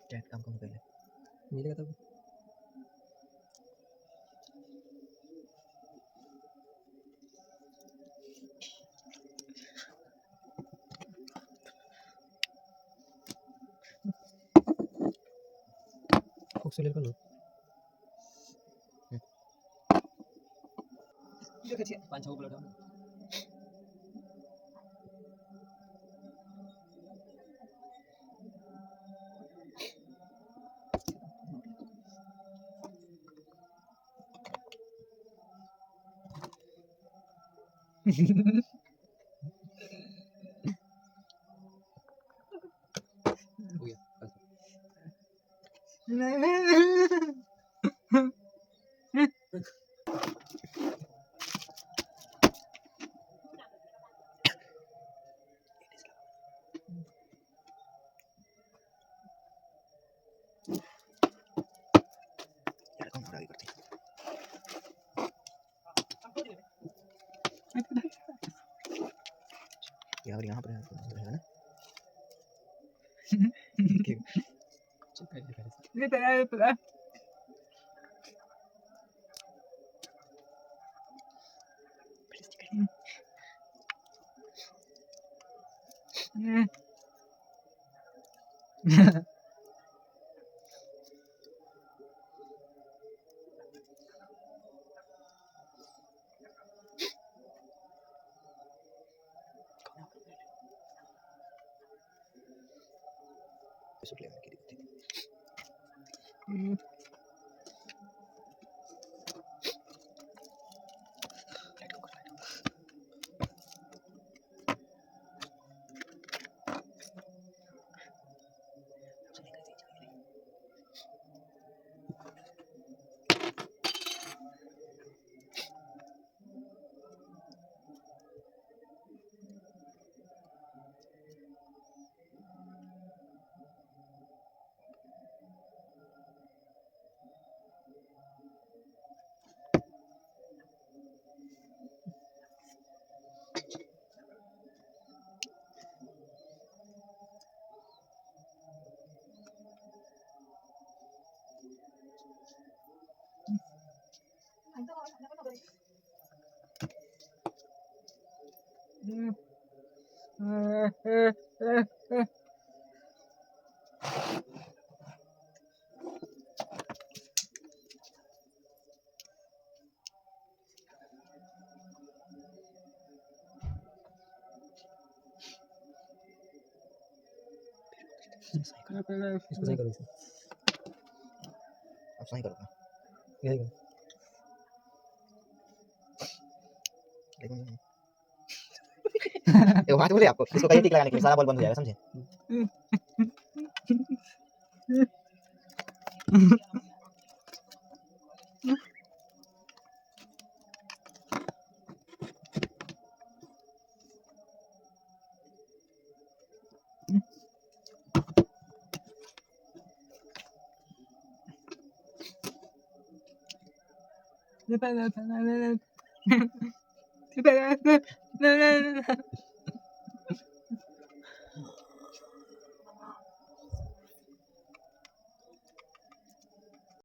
chat काम कौन पहले मिलेगा तब ऑक्सीजन कर लो देखिए 5-6 ब्लड है हो गया यार कौन आगे करते यार यहाँ पर है ना ये पहले शुक्रिया की इसको सही करो इसे अब सही करो ना यही करो लेकिन देखो बात बोले आपको इसको कहीं टिक लगाने के लिए सारा बॉल बंद हो जाएगा समझे ये पहले